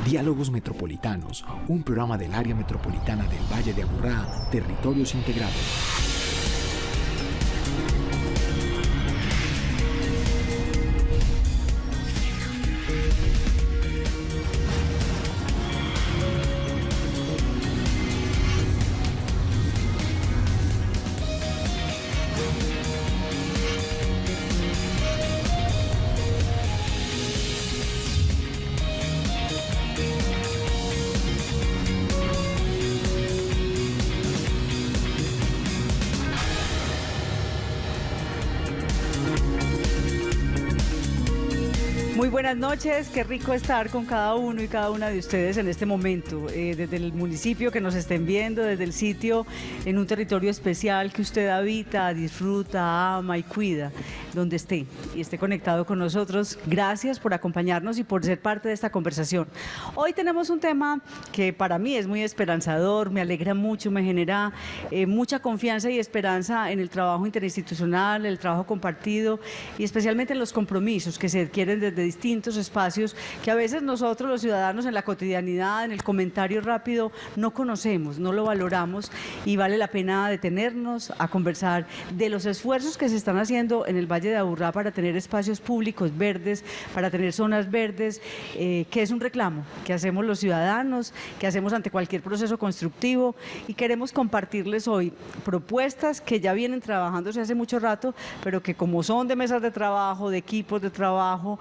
Diálogos Metropolitanos, un programa del área metropolitana del Valle de Aburrá, Territorios Integrados. Muy buenas noches, qué rico estar con cada uno y cada una de ustedes en este momento, desde el municipio que nos estén viendo, desde el sitio, en un territorio especial que usted habita, disfruta, ama y cuida, donde esté y esté conectado con nosotros. Gracias por acompañarnos y por ser parte de esta conversación. Hoy tenemos un tema que para mí es muy esperanzador, me alegra mucho, me genera mucha confianza y esperanza en el trabajo interinstitucional, el trabajo compartido y especialmente en los compromisos que se adquieren desde distintos espacios que a veces nosotros los ciudadanos en la cotidianidad, en el comentario rápido, no conocemos, no lo valoramos y vale la pena detenernos a conversar de los esfuerzos que se están haciendo en el Valle de Aburrá para tener espacios públicos verdes, para tener zonas verdes, que es un reclamo que hacemos los ciudadanos, que hacemos ante cualquier proceso constructivo y queremos compartirles hoy propuestas que ya vienen trabajándose hace mucho rato, pero que como son de mesas de trabajo, de equipos de trabajo,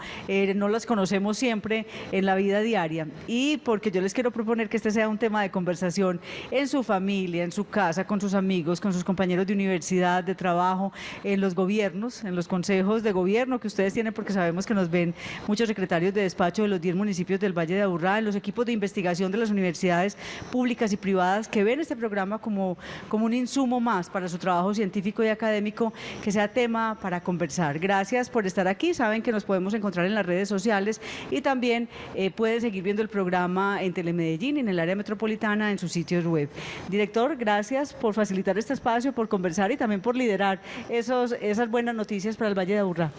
no las conocemos siempre en la vida diaria y porque yo les quiero proponer que este sea un tema de conversación en su familia, en su casa, con sus amigos, con sus compañeros de universidad, de trabajo, en los gobiernos, en los consejos de gobierno que ustedes tienen, porque sabemos que nos ven muchos secretarios de despacho de los 10 municipios del Valle de Aburrá, en los equipos de investigación de las universidades públicas y privadas que ven este programa como un insumo más para su trabajo científico y académico, que sea tema para conversar. Gracias por estar aquí, saben que nos podemos encontrar en las redes sociales y también pueden seguir viendo el programa en Telemedellín y en el área metropolitana en sus sitios web. Director, gracias por facilitar este espacio, por conversar y también por liderar esas buenas noticias para el Valle de Aburrá.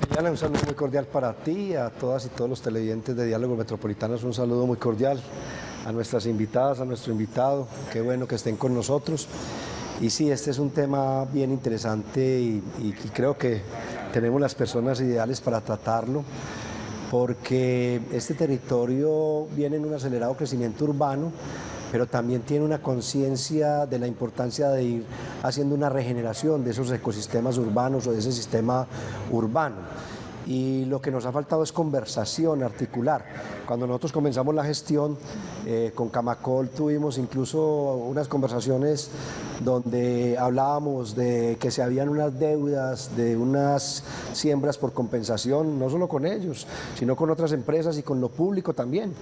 Liliana, un saludo muy cordial para ti, a todas y todos los televidentes de Diálogos Metropolitanos, un saludo muy cordial a nuestras invitadas, a nuestro invitado, qué bueno que estén con nosotros. Y sí, este es un tema bien interesante y creo que tenemos las personas ideales para tratarlo, porque este territorio viene en un acelerado crecimiento urbano, pero también tiene una conciencia de la importancia de ir haciendo una regeneración de esos ecosistemas urbanos o de ese sistema urbano. Y lo que nos ha faltado es conversación, articular. Cuando nosotros comenzamos la gestión con Camacol tuvimos incluso unas conversaciones donde hablábamos de que se habían unas deudas, de unas siembras por compensación, no solo con ellos, sino con otras empresas y con lo público también.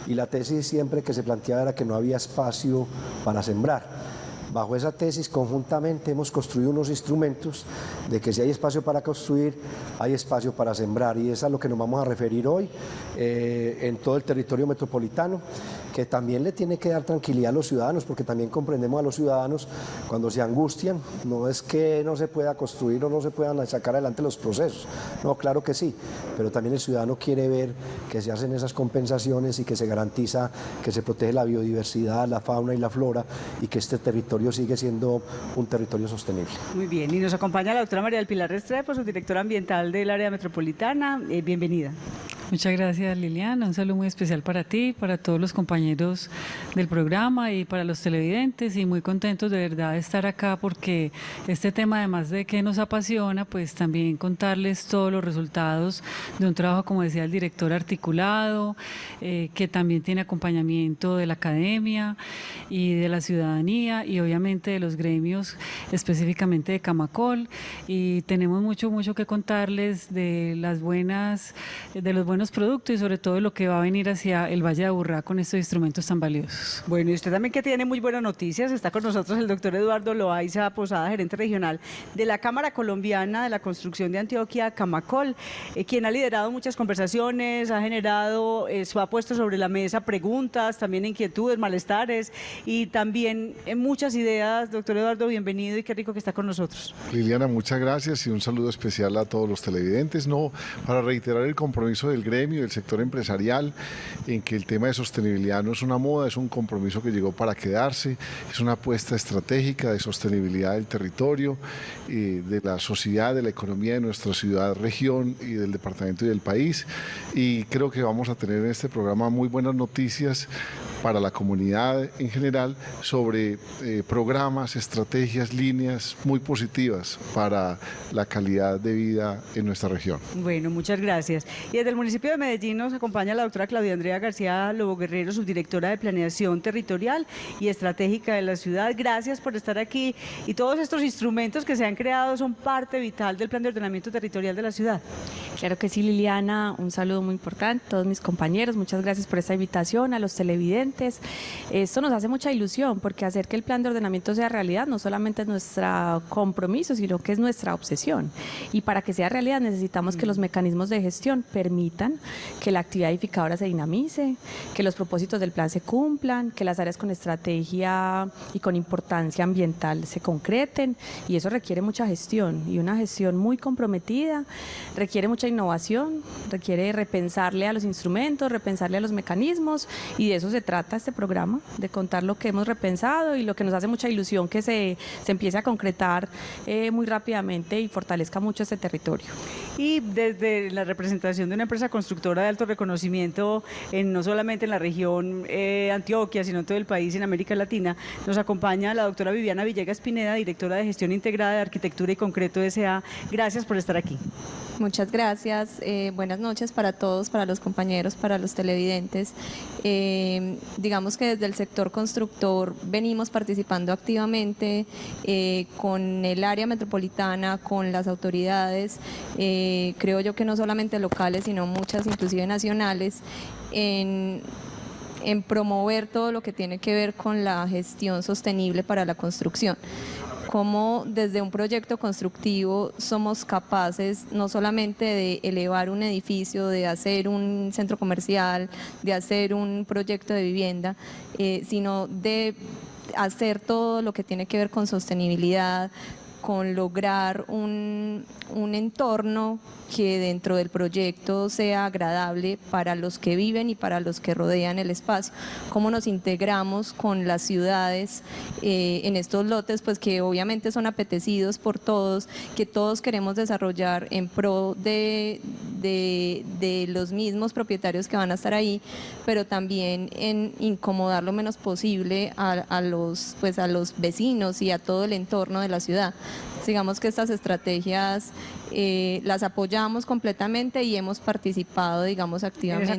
Y la tesis siempre que se planteaba era que no había espacio para sembrar. Bajo esa tesis, conjuntamente hemos construido unos instrumentos de que si hay espacio para construir, hay espacio para sembrar. Y es a lo que nos vamos a referir hoy en todo el territorio metropolitano, que también le tiene que dar tranquilidad a los ciudadanos, porque también comprendemos a los ciudadanos cuando se angustian. No es que no se pueda construir o no se puedan sacar adelante los procesos. No, claro que sí, pero también el ciudadano quiere ver que se hacen esas compensaciones y que se garantiza que se protege la biodiversidad, la fauna y la flora y que este territorio sigue siendo un territorio sostenible. Muy bien, y nos acompaña la doctora María del Pilar Restrepo, subdirectora ambiental del área metropolitana. Bienvenida. Muchas gracias, Liliana. Un saludo muy especial para ti, para todos los compañeros del programa y para los televidentes, y muy contentos de verdad de estar acá porque este tema, además de que nos apasiona, pues también contarles todos los resultados de un trabajo, como decía el director, articulado, que también tiene acompañamiento de la academia y de la ciudadanía y obviamente de los gremios, específicamente de Camacol, y tenemos mucho que contarles de los buenos productos y sobre todo lo que va a venir hacia el Valle de Aburrá con estos instrumentos tan valiosos. Bueno, y usted también que tiene muy buenas noticias, está con nosotros el doctor Eduardo Loaiza Posada, gerente regional de la Cámara Colombiana de la Construcción de Antioquia, Camacol, quien ha liderado muchas conversaciones, ha generado, ha puesto sobre la mesa preguntas, también inquietudes, malestares y también muchas ideas. Doctor Eduardo, bienvenido y qué rico que está con nosotros. Liliana, muchas gracias y un saludo especial a todos los televidentes, para reiterar el compromiso del gremio, del sector empresarial, en que el tema de sostenibilidad no es una moda, es un compromiso que llegó para quedarse, es una apuesta estratégica de sostenibilidad del territorio, de la sociedad, de la economía de nuestra ciudad, región y del departamento y del país. Y creo que vamos a tener en este programa muy buenas noticias para la comunidad en general sobre programas, estrategias, líneas muy positivas para la calidad de vida en nuestra región. Bueno, muchas gracias. Y desde el municipio de Medellín nos acompaña la doctora Claudia Andrea García Lobo Guerrero, subdirectora de Planeación Territorial y Estratégica de la ciudad. Gracias por estar aquí, y todos estos instrumentos que se han creado son parte vital del Plan de Ordenamiento Territorial de la ciudad. Claro que sí, Liliana, un saludo muy importante a todos mis compañeros, muchas gracias por esta invitación, a los televidentes. Esto nos hace mucha ilusión, porque hacer que el plan de ordenamiento sea realidad no solamente es nuestro compromiso, sino que es nuestra obsesión. Y para que sea realidad necesitamos que los mecanismos de gestión permitan que la actividad edificadora se dinamice, que los propósitos del plan se cumplan, que las áreas con estrategia y con importancia ambiental se concreten, y eso requiere mucha gestión, y una gestión muy comprometida, requiere mucha innovación, requiere repensarle a los instrumentos, repensarle a los mecanismos, y de eso se trata este programa, de contar lo que hemos repensado y lo que nos hace mucha ilusión que se empiece a concretar muy rápidamente y fortalezca mucho este territorio. Y desde la representación de una empresa constructora de alto reconocimiento, no solamente en la región Antioquia, sino en todo el país, en América Latina, nos acompaña la doctora Viviana Villegas Pineda, directora de Gestión Integrada de Arquitectura y Concreto S.A. Gracias por estar aquí. Muchas gracias, buenas noches para todos, para los compañeros, para los televidentes. Digamos que desde el sector constructor venimos participando activamente con el área metropolitana, con las autoridades, creo yo que no solamente locales, sino muchas, inclusive nacionales, en promover todo lo que tiene que ver con la gestión sostenible para la construcción. Cómo desde un proyecto constructivo somos capaces no solamente de elevar un edificio, de hacer un centro comercial, de hacer un proyecto de vivienda, sino de hacer todo lo que tiene que ver con sostenibilidad, con lograr un entorno que dentro del proyecto sea agradable para los que viven y para los que rodean el espacio. Cómo nos integramos con las ciudades en estos lotes, pues que obviamente son apetecidos por todos, que todos queremos desarrollar en pro de los mismos propietarios que van a estar ahí, pero también en incomodar lo menos posible a los vecinos y a todo el entorno de la ciudad. Digamos que estas estrategias las apoyamos completamente y hemos participado, digamos, activamente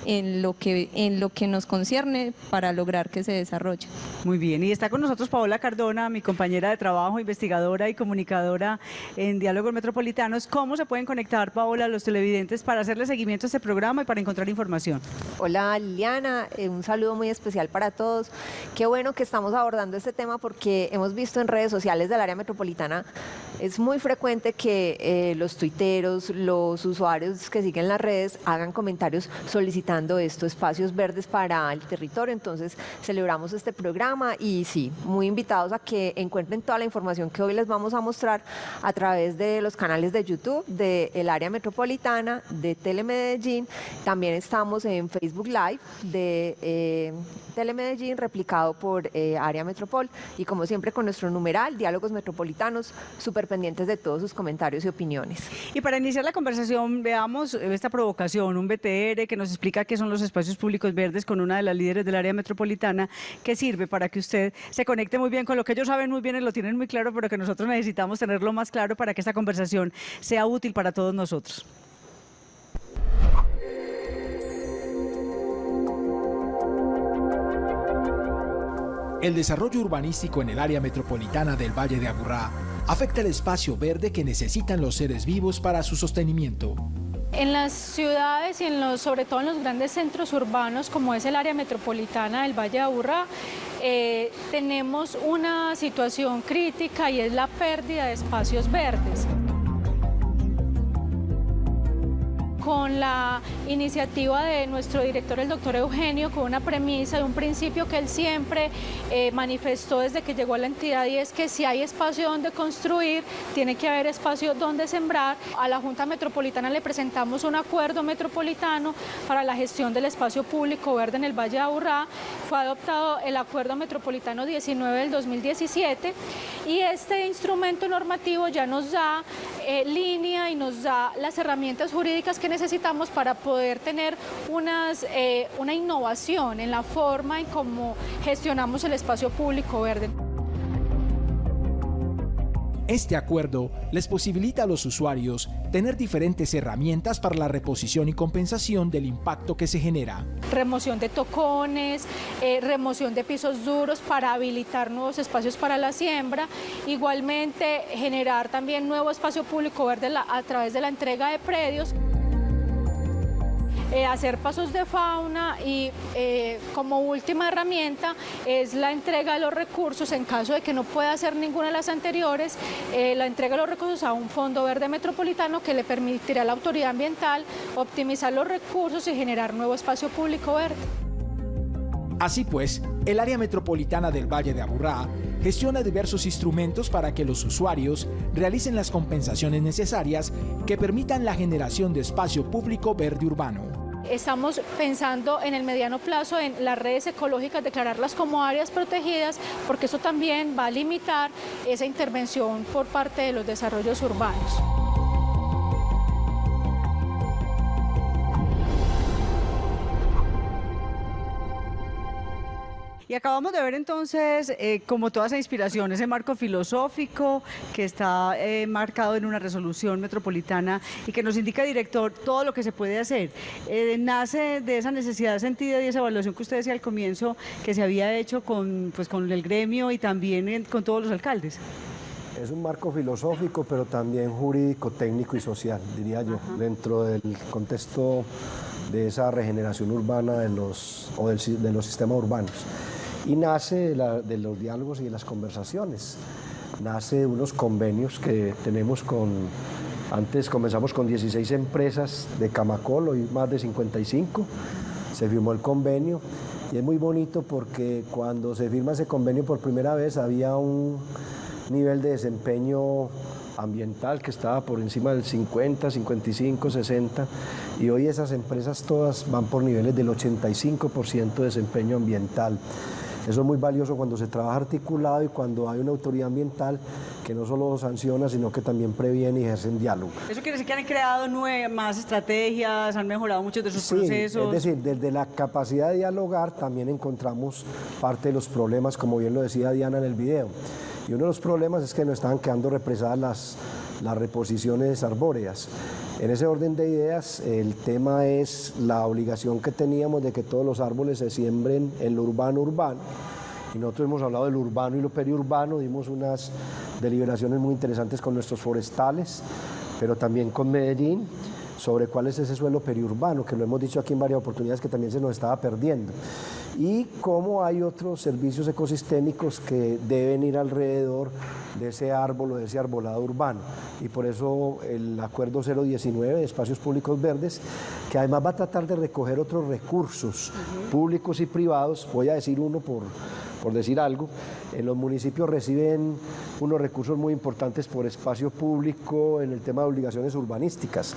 en lo que nos concierne para lograr que se desarrolle. Muy bien, y está con nosotros Paola Cardona, mi compañera de trabajo, investigadora y comunicadora en Diálogos Metropolitanos. ¿Cómo se pueden conectar, Paola, los televidentes para hacerle seguimiento a este programa y para encontrar información? Hola Liliana, un saludo muy especial para todos. Qué bueno que estamos abordando este tema, porque hemos visto en redes sociales del área metropolitana, es muy frecuente que los tuiteros, los usuarios que siguen las redes hagan comentarios solicitando espacios verdes para el territorio. Entonces celebramos este programa y sí, muy invitados a que encuentren toda la información que hoy les vamos a mostrar a través de los canales de YouTube del área metropolitana, de Telemedellín. También estamos en Facebook Live de Telemedellín, replicado por Área Metropol, y como siempre con nuestro numeral Diálogos Metropolitanos, súper pendientes de todos sus comentarios y opiniones. Y para iniciar la conversación, veamos esta provocación, un BTR que nos explica qué son los espacios públicos verdes, con una de las líderes del área metropolitana, que sirve para que usted se conecte muy bien con lo que ellos saben muy bien y lo tienen muy claro, pero que nosotros necesitamos tenerlo más claro para que esta conversación sea útil para todos nosotros. El desarrollo urbanístico en el área metropolitana del Valle de Aburrá afecta el espacio verde que necesitan los seres vivos para su sostenimiento. En las ciudades y sobre todo en los grandes centros urbanos, como es el área metropolitana del Valle de Aburrá, tenemos una situación crítica, y es la pérdida de espacios verdes. con la iniciativa de nuestro director, el doctor Eugenio, con una premisa y un principio que él siempre manifestó desde que llegó a la entidad, y es que si hay espacio donde construir, tiene que haber espacio donde sembrar. A la Junta Metropolitana le presentamos un acuerdo metropolitano para la gestión del espacio público verde en el Valle de Aburrá. Fue adoptado el Acuerdo Metropolitano 19 del 2017 y este instrumento normativo ya nos da línea y nos da las herramientas jurídicas que necesitamos para poder tener una innovación en la forma en cómo gestionamos el espacio público verde. Este acuerdo les posibilita a los usuarios tener diferentes herramientas para la reposición y compensación del impacto que se genera. Remoción de tocones, remoción de pisos duros para habilitar nuevos espacios para la siembra, igualmente generar también nuevo espacio público verde a través de la entrega de predios. Hacer pasos de fauna y como última herramienta es la entrega de los recursos en caso de que no pueda hacer ninguna de las anteriores, la entrega de los recursos a un fondo verde metropolitano que le permitirá a la autoridad ambiental optimizar los recursos y generar nuevo espacio público verde. Así pues, el área metropolitana del Valle de Aburrá gestiona diversos instrumentos para que los usuarios realicen las compensaciones necesarias que permitan la generación de espacio público verde urbano. Estamos pensando en el mediano plazo en las redes ecológicas, declararlas como áreas protegidas, porque eso también va a limitar esa intervención por parte de los desarrollos urbanos. Y acabamos de ver entonces como toda esa inspiración, ese marco filosófico que está marcado en una resolución metropolitana y que nos indica, director, todo lo que se puede hacer. Nace de esa necesidad sentida y esa evaluación que usted decía al comienzo que se había hecho con el gremio y también con todos los alcaldes. Es un marco filosófico, pero también jurídico, técnico y social, diría yo, dentro del contexto de esa regeneración urbana de los sistemas urbanos. Y nace de los diálogos y de las conversaciones, nace de unos convenios que tenemos antes comenzamos con 16 empresas de Camacol, hoy más de 55, se firmó el convenio y es muy bonito porque cuando se firma ese convenio por primera vez había un nivel de desempeño ambiental que estaba por encima del 50, 55, 60 y hoy esas empresas todas van por niveles del 85% de desempeño ambiental. Eso es muy valioso cuando se trabaja articulado y cuando hay una autoridad ambiental que no solo sanciona, sino que también previene y ejerce un diálogo. ¿Eso quiere decir que han creado más estrategias, han mejorado muchos de sus procesos? Es decir, desde la capacidad de dialogar también encontramos parte de los problemas, como bien lo decía Diana en el video. Y uno de los problemas es que nos estaban quedando represadas las reposiciones arbóreas. En ese orden de ideas, el tema es la obligación que teníamos de que todos los árboles se siembren en lo urbano. Y nosotros hemos hablado del urbano y lo periurbano, dimos unas deliberaciones muy interesantes con nuestros forestales, pero también con Medellín, sobre cuál es ese suelo periurbano, que lo hemos dicho aquí en varias oportunidades que también se nos estaba perdiendo. Y cómo hay otros servicios ecosistémicos que deben ir alrededor de ese árbol o de ese arbolado urbano. Y por eso el Acuerdo 019 de Espacios Públicos Verdes, que además va a tratar de recoger otros recursos públicos y privados, voy a decir uno por decir algo, en los municipios reciben unos recursos muy importantes por espacio público en el tema de obligaciones urbanísticas.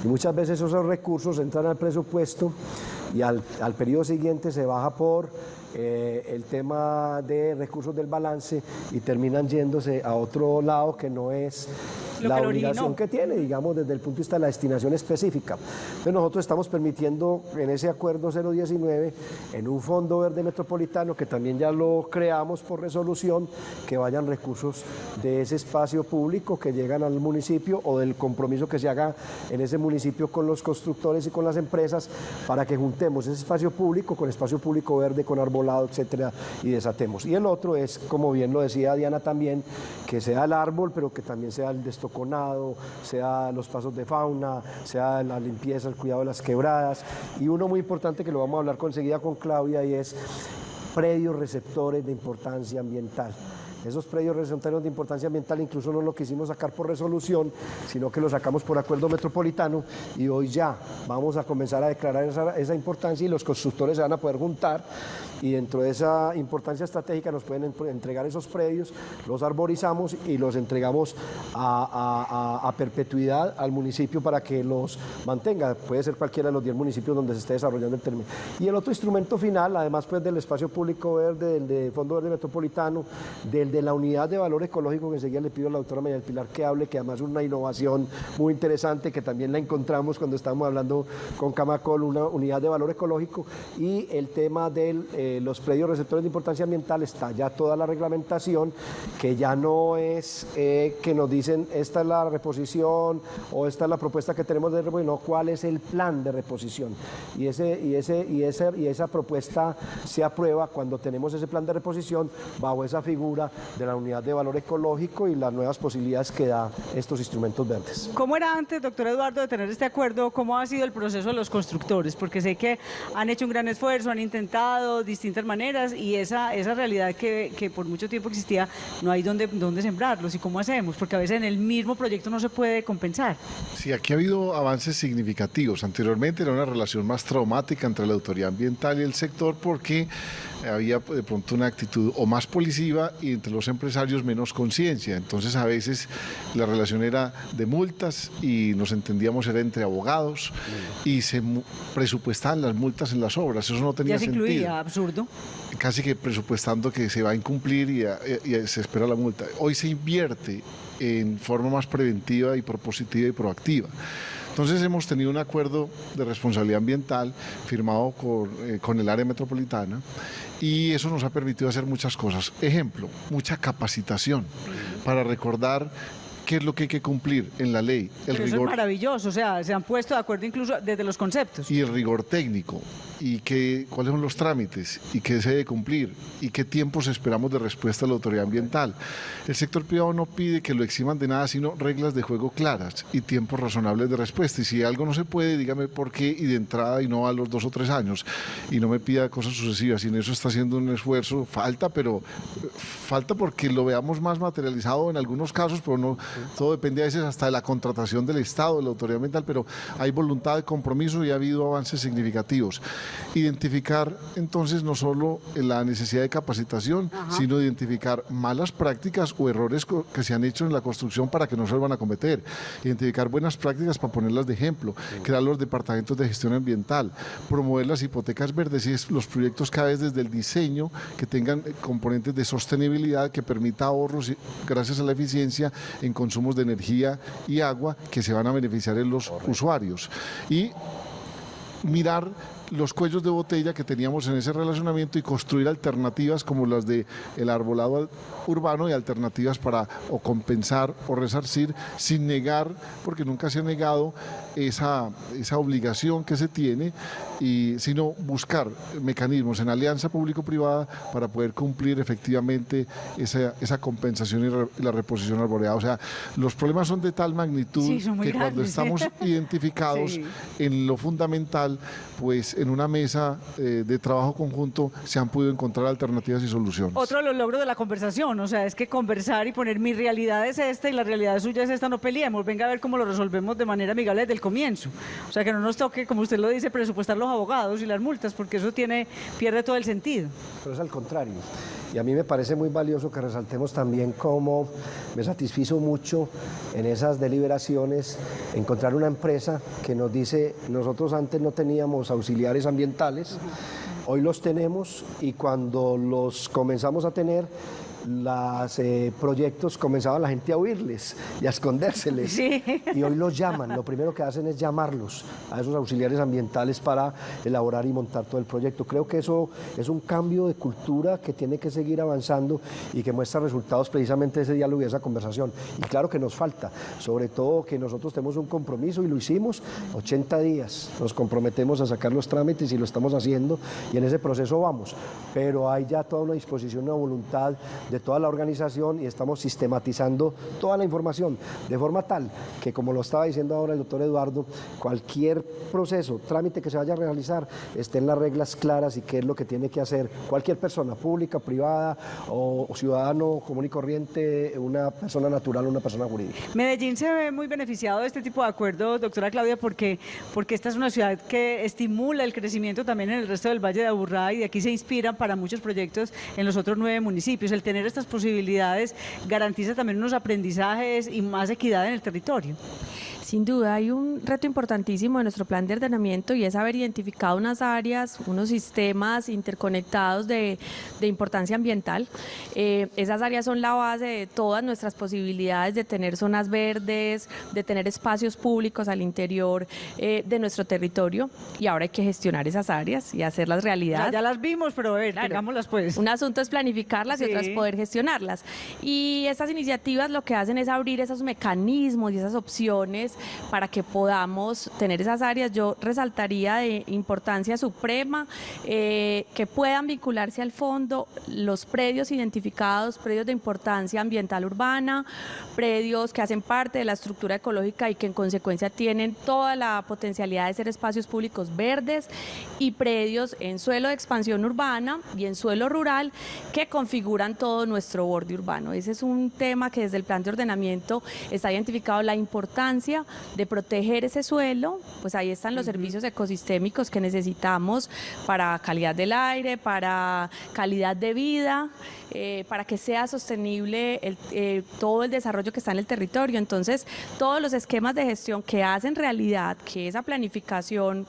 Y muchas veces esos recursos entran al presupuesto y al periodo siguiente se baja por el tema de recursos del balance y terminan yéndose a otro lado que no es la obligación que tiene, digamos, desde el punto de vista de la destinación específica. Entonces nosotros estamos permitiendo en ese acuerdo 019, en un fondo verde metropolitano, que también ya lo creamos por resolución, que vayan recursos de ese espacio público que llegan al municipio o del compromiso que se haga en ese municipio con los constructores y con las empresas para que juntemos ese espacio público con espacio público verde, con arbolado, etcétera, y desatemos. Y el otro es, como bien lo decía Diana también, que sea el árbol, pero que también sea el destoconado, sea los pasos de fauna, sea la limpieza, el cuidado de las quebradas. Y uno muy importante que lo vamos a hablar enseguida con Claudia y es predios receptores de importancia ambiental. Esos predios secundarios de importancia ambiental incluso no lo quisimos sacar por resolución, sino que lo sacamos por acuerdo metropolitano, y hoy ya vamos a comenzar a declarar esa importancia, y los constructores se van a poder juntar, y dentro de esa importancia estratégica nos pueden entregar esos predios, los arborizamos y los entregamos a perpetuidad al municipio para que los mantenga. Puede ser cualquiera de los 10 municipios donde se esté desarrollando el término. Y el otro instrumento final, además pues del espacio público verde, del de Fondo Verde Metropolitano, del de la unidad de valor ecológico, que enseguida le pido a la doctora María del Pilar que hable, que además es una innovación muy interesante, que también la encontramos cuando estábamos hablando con Camacol, una unidad de valor ecológico, y el tema de los predios receptores de importancia ambiental. Está ya toda la reglamentación, que ya no es que nos dicen esta es la reposición o esta es la propuesta que tenemos de reposición, no, cuál es el plan de reposición, y esa propuesta se aprueba cuando tenemos ese plan de reposición bajo esa figura de la unidad de valor ecológico y las nuevas posibilidades que da estos instrumentos verdes. ¿Cómo era antes, doctor Eduardo, de tener este acuerdo? ¿Cómo ha sido el proceso de los constructores? Porque sé que han hecho un gran esfuerzo, han intentado distintas maneras, y esa realidad que por mucho tiempo existía, no hay dónde sembrarlos. ¿Y cómo hacemos? Porque a veces en el mismo proyecto no se puede compensar. Sí, aquí ha habido avances significativos. Anteriormente era una relación más traumática entre la autoridad ambiental y el sector, porque había de pronto una actitud o más policiva, y entre los empresarios menos conciencia. Entonces a veces la relación era de multas y nos entendíamos era entre abogados, y se presupuestaban las multas en las obras. Eso no tenía sentido. Ya se incluía, absurdo. Casi que presupuestando que se va a incumplir y se espera la multa. Hoy se invierte en forma más preventiva y propositiva y proactiva. Entonces hemos tenido un acuerdo de responsabilidad ambiental firmado con el área metropolitana, y eso nos ha permitido hacer muchas cosas. Ejemplo, mucha capacitación para recordar qué es lo que hay que cumplir en la ley. Pero eso es maravilloso, o sea, se han puesto de acuerdo incluso desde los conceptos. Y el rigor técnico, y cuáles son los trámites, y qué se debe cumplir, y qué tiempos esperamos de respuesta de la autoridad ambiental. El sector privado no pide que lo eximan de nada, sino reglas de juego claras y tiempos razonables de respuesta. Y si algo no se puede, dígame por qué, y de entrada, y no a los 2 o 3 años, y no me pida cosas sucesivas. Y en eso está haciendo un esfuerzo, pero falta porque lo veamos más materializado en algunos casos, pero no, todo depende a veces hasta de la contratación del Estado, de la autoridad ambiental, pero hay voluntad de compromiso y ha habido avances significativos. Identificar entonces no solo la necesidad de capacitación, sino identificar malas prácticas o errores que se han hecho en la construcción para que no se vuelvan a cometer. Identificar buenas prácticas para ponerlas de ejemplo, crear los departamentos de gestión ambiental, promover las hipotecas verdes y los proyectos cada vez desde el diseño que tengan componentes de sostenibilidad que permita ahorros gracias a la eficiencia en consumos de energía y agua que se van a beneficiar en los usuarios. Y mirar los cuellos de botella que teníamos en ese relacionamiento y construir alternativas como las de el arbolado urbano, y alternativas para o compensar o resarcir sin negar, porque nunca se ha negado esa obligación que se tiene, sino buscar mecanismos en alianza público-privada para poder cumplir efectivamente esa compensación y la reposición arboreada. O sea, los problemas son de tal magnitud que cuando estamos identificados en lo fundamental, pues en una mesa de trabajo conjunto se han podido encontrar alternativas y soluciones. Otro de los logros de la conversación, o sea, es que conversar y poner mi realidad es esta y la realidad suya es esta, no peleemos, venga a ver cómo lo resolvemos de manera amigable desde el comienzo. O sea, que no nos toque, como usted lo dice, presupuestar los abogados y las multas, porque eso pierde todo el sentido. Pero es al contrario. Y a mí me parece muy valioso que resaltemos también cómo me satisfizo mucho en esas deliberaciones encontrar una empresa que nos dice, nosotros antes no teníamos auxiliares ambientales, hoy los tenemos, y cuando los comenzamos a tener, los proyectos comenzaba la gente a huirles y a escondérseles. Sí. Y hoy los llaman, lo primero que hacen es llamarlos a esos auxiliares ambientales para elaborar y montar todo el proyecto. Creo que eso es un cambio de cultura que tiene que seguir avanzando y que muestra resultados precisamente de ese diálogo y de esa conversación. Y claro que nos falta, sobre todo que nosotros tenemos un compromiso y lo hicimos, 80 días, nos comprometemos a sacar los trámites y lo estamos haciendo y en ese proceso vamos, pero hay ya toda una disposición, una voluntad de de toda la organización y estamos sistematizando toda la información de forma tal que, como lo estaba diciendo ahora el doctor Eduardo, cualquier proceso, trámite que se vaya a realizar, estén las reglas claras y qué es lo que tiene que hacer cualquier persona, pública, privada o ciudadano común y corriente, una persona natural o una persona jurídica. Medellín se ve muy beneficiado de este tipo de acuerdos, doctora Claudia, porque esta es una ciudad que estimula el crecimiento también en el resto del Valle de Aburrá y de aquí se inspiran para muchos proyectos en los otros 9 municipios. El tener estas posibilidades garantiza también unos aprendizajes y más equidad en el territorio. Sin duda, hay un reto importantísimo en nuestro plan de ordenamiento y es haber identificado unas áreas, unos sistemas interconectados de importancia ambiental. Esas áreas son la base de todas nuestras posibilidades de tener zonas verdes, de tener espacios públicos al interior de nuestro territorio, y ahora hay que gestionar esas áreas y hacerlas realidad. Ya las vimos, pero a ver, claro, tengámoslas pues. Un asunto es planificarlas y Sí. otro es poder gestionarlas. Y estas iniciativas lo que hacen es abrir esos mecanismos y esas opciones para que podamos tener esas áreas. Yo resaltaría de importancia suprema que puedan vincularse al fondo los predios identificados, predios de importancia ambiental urbana, predios que hacen parte de la estructura ecológica y que en consecuencia tienen toda la potencialidad de ser espacios públicos verdes, y predios en suelo de expansión urbana y en suelo rural que configuran todo nuestro borde urbano. Ese es un tema que desde el plan de ordenamiento está identificado, la importancia de proteger ese suelo. Pues ahí están los servicios ecosistémicos que necesitamos para calidad del aire, para calidad de vida, para que sea sostenible todo el desarrollo que está en el territorio. Entonces, todos los esquemas de gestión que hacen realidad que esa planificación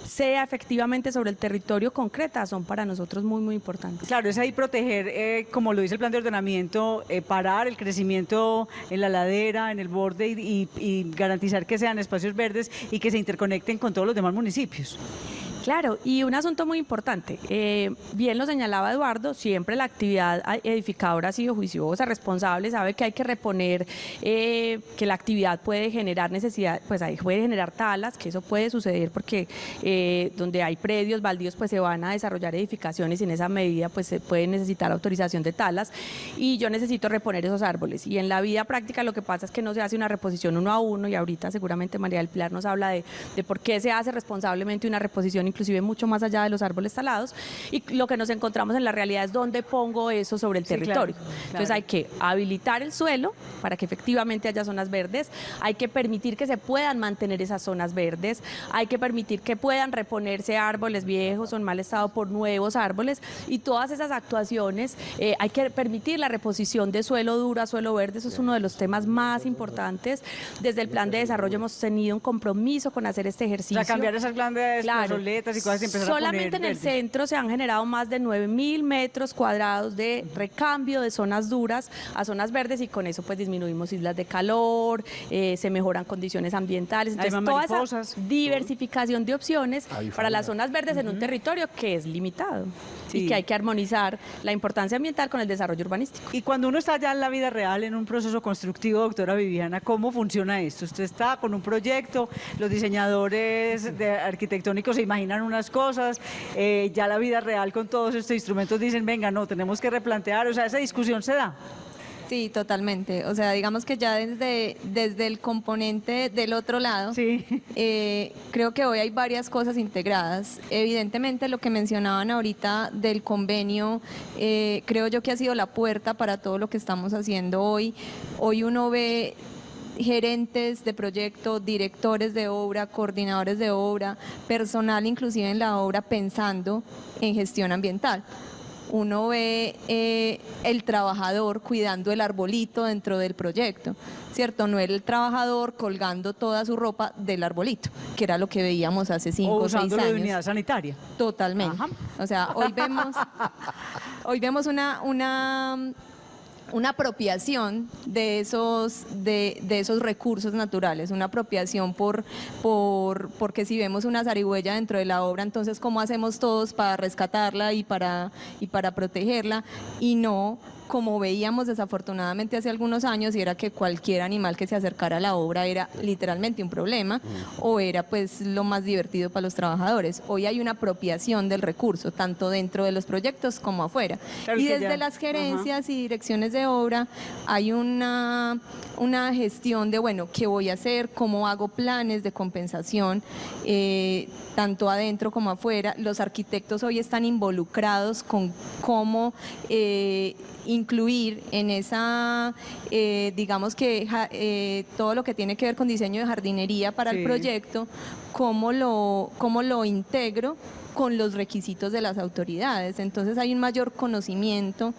sea efectivamente sobre el territorio concreta son para nosotros muy, muy importantes. Claro, es ahí proteger, como lo dice el plan de ordenamiento, parar el crecimiento en la ladera, en el borde y garantizar que sean espacios verdes y que se interconecten con todos los demás municipios. Claro, y un asunto muy importante, bien lo señalaba Eduardo, siempre la actividad edificadora ha sido juiciosa, responsable, sabe que hay que reponer, que la actividad puede generar necesidad, pues ahí puede generar talas, que eso puede suceder porque donde hay predios baldíos pues se van a desarrollar edificaciones y en esa medida pues se puede necesitar autorización de talas y yo necesito reponer esos árboles. Y en la vida práctica lo que pasa es que no se hace una reposición 1 a 1 y ahorita seguramente María del Pilar nos habla de por qué se hace responsablemente una reposición inclusive mucho más allá de los árboles talados, y lo que nos encontramos en la realidad es dónde pongo eso sobre el territorio. Claro. Entonces hay que habilitar el suelo para que efectivamente haya zonas verdes, hay que permitir que se puedan mantener esas zonas verdes, hay que permitir que puedan reponerse árboles viejos o en mal estado por nuevos árboles, y todas esas actuaciones hay que permitir la reposición de suelo duro a suelo verde. Eso es uno de los temas más importantes. Desde el plan de desarrollo hemos tenido un compromiso con hacer este ejercicio. O sea, cambiar esas grandes plazoletas y cosas y empezar solamente a poner en el centro se han generado más de 9.000 metros cuadrados de recambio de zonas duras a zonas verdes, y con eso pues disminuimos islas de calor, se mejoran condiciones ambientales. Entonces toda esa diversificación de opciones para las zonas verdes en un territorio que es limitado y que hay que armonizar la importancia ambiental con el desarrollo urbanístico. Y cuando uno está ya en la vida real, en un proceso constructivo, doctora Viviana, ¿cómo funciona esto? Usted está con un proyecto, los diseñadores arquitectónicos se imaginan unas cosas, ya la vida real con todos estos instrumentos dicen, venga, no, tenemos que replantear, o sea, esa discusión se da. Sí, totalmente. O sea, digamos que ya desde el componente del otro lado, creo que hoy hay varias cosas integradas. Evidentemente, lo que mencionaban ahorita del convenio, creo yo que ha sido la puerta para todo lo que estamos haciendo hoy. Hoy uno ve gerentes de proyecto, directores de obra, coordinadores de obra, personal inclusive en la obra pensando en gestión ambiental. Uno ve el trabajador cuidando el arbolito dentro del proyecto, ¿cierto? No era el trabajador colgando toda su ropa del arbolito, que era lo que veíamos hace 5 o 6 años. De unidad sanitaria. Totalmente. Ajá. O sea, hoy vemos una apropiación de esos recursos naturales, una apropiación porque si vemos una zarigüeya dentro de la obra, entonces ¿cómo hacemos todos para rescatarla y para protegerla? Y no como veíamos desafortunadamente hace algunos años, y era que cualquier animal que se acercara a la obra era literalmente un problema o era pues lo más divertido para los trabajadores. Hoy hay una apropiación del recurso, tanto dentro de los proyectos como afuera. Claro, y que desde ya. las gerencias y direcciones de obra hay una gestión de, bueno, ¿qué voy a hacer? ¿Cómo hago planes de compensación? Tanto adentro como afuera. Los arquitectos hoy están involucrados con cómo incluir en esa, digamos que todo lo que tiene que ver con diseño de jardinería para el proyecto, cómo lo integro con los requisitos de las autoridades. Entonces hay un mayor conocimiento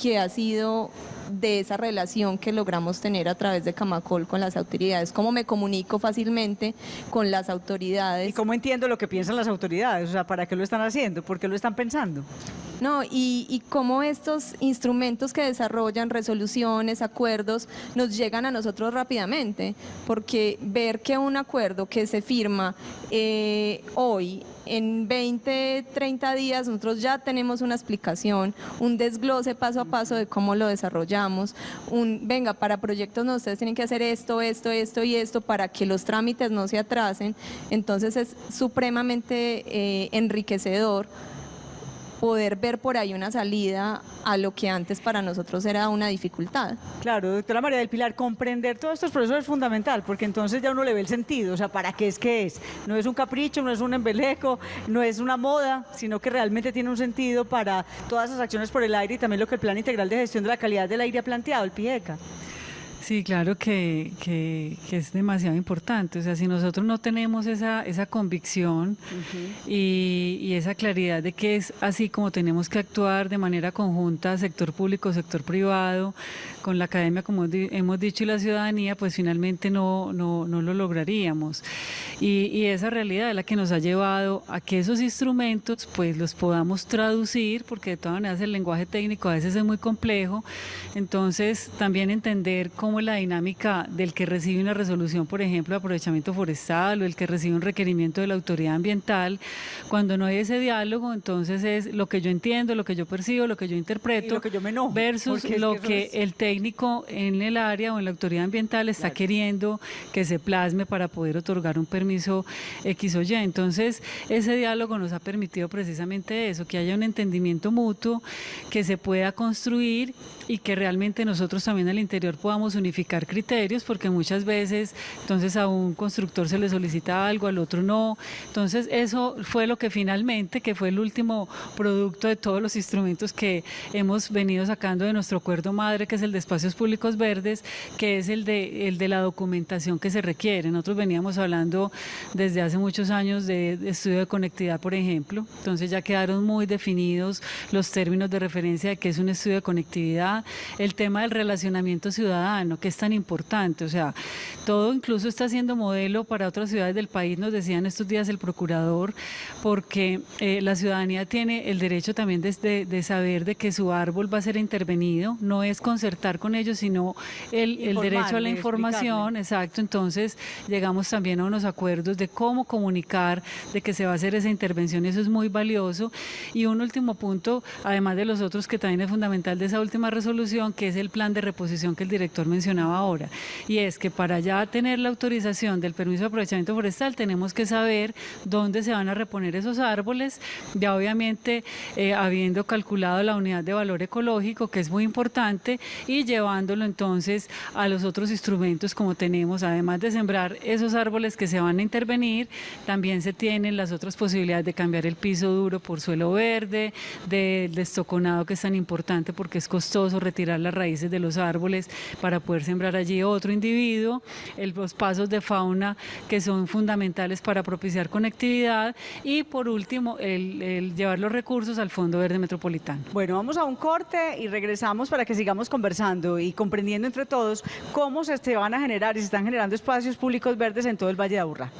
que ha sido de esa relación que logramos tener a través de Camacol con las autoridades, cómo me comunico fácilmente con las autoridades. ¿Y cómo entiendo lo que piensan las autoridades? O sea, ¿para qué lo están haciendo? ¿Por qué lo están pensando? No, y cómo estos instrumentos que desarrollan, resoluciones, acuerdos, nos llegan a nosotros rápidamente, porque ver que un acuerdo que se firma hoy, en 20, 30 días, nosotros ya tenemos una explicación, un desglose paso a paso de cómo lo desarrollamos, venga, para proyectos no, ustedes tienen que hacer esto y esto para que los trámites no se atrasen. Entonces es supremamente enriquecedor poder ver por ahí una salida a lo que antes para nosotros era una dificultad. Claro, doctora María del Pilar, comprender todos estos procesos es fundamental, porque entonces ya uno le ve el sentido, o sea, ¿para qué es que es? No es un capricho, no es un embeleco, no es una moda, sino que realmente tiene un sentido para todas esas acciones por el aire y también lo que el Plan Integral de Gestión de la Calidad del Aire ha planteado, el PIECA. Sí, claro que es demasiado importante. O sea, si nosotros no tenemos esa convicción y esa claridad de que es así como tenemos que actuar de manera conjunta, sector público, sector privado, con la academia, como hemos dicho, y la ciudadanía, pues finalmente no lo lograríamos. Y esa realidad es la que nos ha llevado a que esos instrumentos pues los podamos traducir, porque de todas maneras el lenguaje técnico a veces es muy complejo. Entonces también entender cómo es la dinámica del que recibe una resolución, por ejemplo, de aprovechamiento forestal, o el que recibe un requerimiento de la autoridad ambiental. Cuando no hay ese diálogo, entonces es lo que yo entiendo, lo que yo percibo, lo que yo interpreto, Y lo que yo me enojo, versus porque es lo que eso que es- el técnico en el área o en la autoridad ambiental está queriendo que se plasme para poder otorgar un permiso X o Y. Entonces, ese diálogo nos ha permitido precisamente eso, que haya un entendimiento mutuo, que se pueda construir y que realmente nosotros también al interior podamos unificar criterios, porque muchas veces entonces a un constructor se le solicita algo, al otro no. Entonces, eso fue lo que finalmente, que fue el último producto de todos los instrumentos que hemos venido sacando de nuestro acuerdo madre, que es el de espacios públicos verdes, que es el de la documentación que se requiere. Nosotros veníamos hablando desde hace muchos años de estudio de conectividad, por ejemplo. Entonces ya quedaron muy definidos los términos de referencia de qué es un estudio de conectividad. El tema del relacionamiento ciudadano, que es tan importante. O sea, todo incluso está siendo modelo para otras ciudades del país, nos decían estos días el procurador, porque la ciudadanía tiene el derecho también de saber de que su árbol va a ser intervenido. No es concertar con ellos, sino el derecho a la información. Exacto. Entonces llegamos también a unos acuerdos de cómo comunicar de que se va a hacer esa intervención, y eso es muy valioso. Y un último punto, además de los otros que también es fundamental de esa última resolución, que es el plan de reposición que el director mencionaba ahora, y es que para ya tener la autorización del permiso de aprovechamiento forestal tenemos que saber dónde se van a reponer esos árboles, ya obviamente habiendo calculado la unidad de valor ecológico, que es muy importante, y llevándolo entonces a los otros instrumentos como tenemos, además de sembrar esos árboles que se van a intervenir, también se tienen las otras posibilidades de cambiar el piso duro por suelo verde, del destoconado, que es tan importante porque es costoso retirar las raíces de los árboles para poder sembrar allí otro individuo, los pasos de fauna que son fundamentales para propiciar conectividad, y por último el llevar los recursos al Fondo Verde Metropolitano. Bueno, vamos a un corte y regresamos para que sigamos conversando y comprendiendo entre todos cómo se van a generar y se están generando espacios públicos verdes en todo el Valle de Aburrá.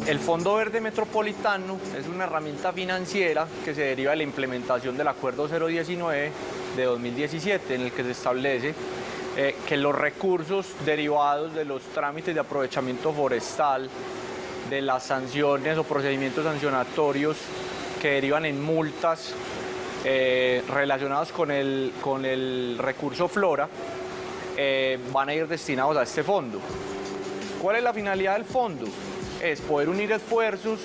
El Fondo Verde Metropolitano es una herramienta financiera que se deriva de la implementación del Acuerdo 019 de 2017, en el que se establece que los recursos derivados de los trámites de aprovechamiento forestal, de las sanciones o procedimientos sancionatorios que derivan en multas relacionados con el recurso flora, van a ir destinados a este fondo. ¿Cuál es la finalidad del fondo? Es poder unir esfuerzos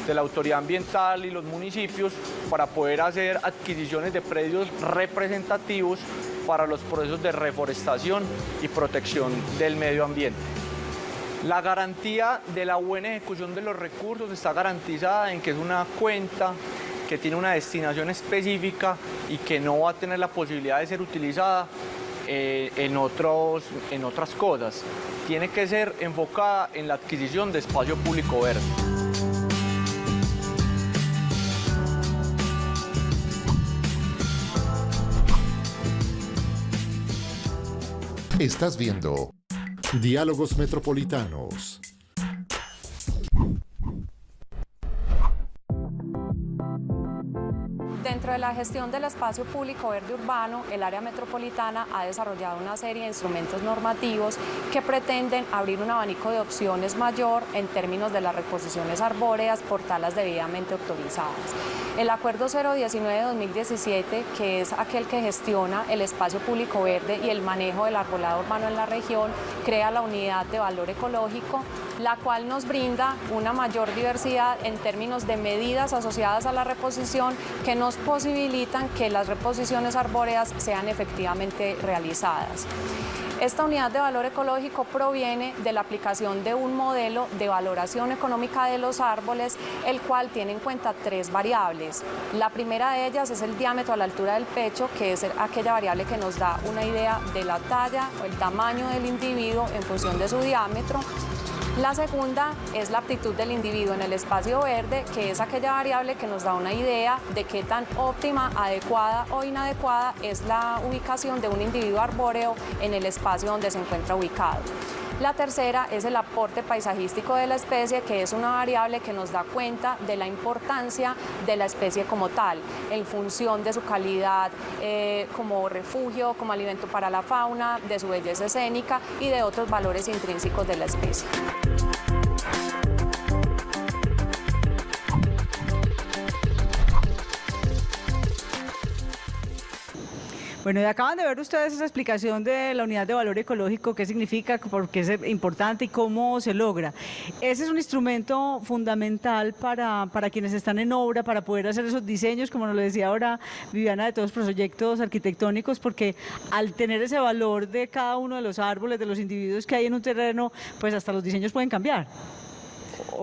de la autoridad ambiental y los municipios para poder hacer adquisiciones de predios representativos para los procesos de reforestación y protección del medio ambiente. La garantía de la buena ejecución de los recursos está garantizada en que es una cuenta que tiene una destinación específica y que no va a tener la posibilidad de ser utilizada en otras cosas. Tiene que ser enfocada en la adquisición de espacio público verde. Estás viendo Diálogos Metropolitanos. Dentro de la gestión del espacio público verde urbano, el área metropolitana ha desarrollado una serie de instrumentos normativos que pretenden abrir un abanico de opciones mayor en términos de las reposiciones arbóreas por talas debidamente autorizadas. El Acuerdo 019 de 2017, que es aquel que gestiona el espacio público verde y el manejo del arbolado urbano en la región, crea la unidad de valor ecológico, la cual nos brinda una mayor diversidad en términos de medidas asociadas a la reposición que nos posibilitan que las reposiciones arbóreas sean efectivamente realizadas. Esta unidad de valor ecológico proviene de la aplicación de un modelo de valoración económica de los árboles, el cual tiene en cuenta 3 variables. La primera de ellas es el diámetro a la altura del pecho, que es aquella variable que nos da una idea de la talla o el tamaño del individuo en función de su diámetro. La segunda es la aptitud del individuo en el espacio verde, que es aquella variable que nos da una idea de qué tan óptima, adecuada o inadecuada es la ubicación de un individuo arbóreo en el espacio donde se encuentra ubicado. La tercera es el aporte paisajístico de la especie, que es una variable que nos da cuenta de la importancia de la especie como tal, en función de su calidad como refugio, como alimento para la fauna, de su belleza escénica y de otros valores intrínsecos de la especie. Bueno, y acaban de ver ustedes esa explicación de la unidad de valor ecológico, qué significa, por qué es importante y cómo se logra. Ese es un instrumento fundamental para quienes están en obra, para poder hacer esos diseños, como nos lo decía ahora Viviana, de todos los proyectos arquitectónicos, porque al tener ese valor de cada uno de los árboles, de los individuos que hay en un terreno, pues hasta los diseños pueden cambiar.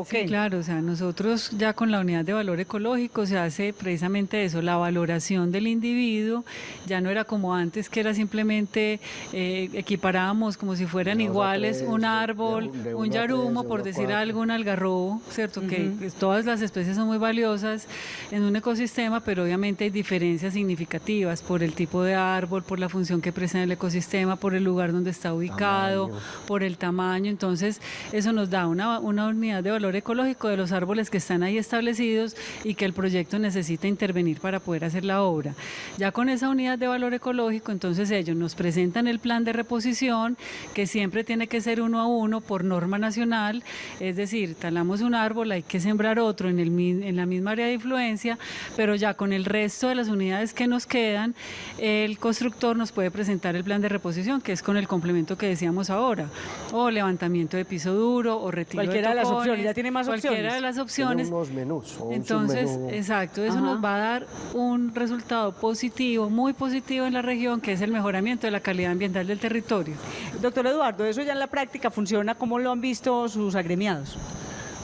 Sí, claro, o sea, nosotros ya con la unidad de valor ecológico se hace precisamente eso, la valoración del individuo. Ya no era como antes, que era simplemente equiparábamos como si fueran iguales un árbol, un yarumo, por decir algo, un algarrobo, ¿cierto? Que todas las especies son muy valiosas en un ecosistema, pero obviamente hay diferencias significativas por el tipo de árbol, por la función que presta en el ecosistema, por el lugar donde está ubicado, por el tamaño. Entonces, eso nos da una unidad de valor ecológico de los árboles que están ahí establecidos y que el proyecto necesita intervenir para poder hacer la obra. Ya con esa unidad de valor ecológico, entonces ellos nos presentan el plan de reposición, que siempre tiene que ser 1 a 1 por norma nacional, es decir, talamos un árbol, hay que sembrar otro en la misma área de influencia, pero ya con el resto de las unidades que nos quedan, el constructor nos puede presentar el plan de reposición, que es con el complemento que decíamos ahora, o levantamiento de piso duro, o retiro cualquiera de tocones, las opciones, ya tiene más cualquiera opciones. de las opciones. Tiene unos menús o Entonces, un submenú. exacto, eso nos va a dar un resultado positivo, muy positivo en la región, que es el mejoramiento de la calidad ambiental del territorio. Doctor Eduardo, eso ya en la práctica funciona, ¿cómo lo han visto sus agremiados?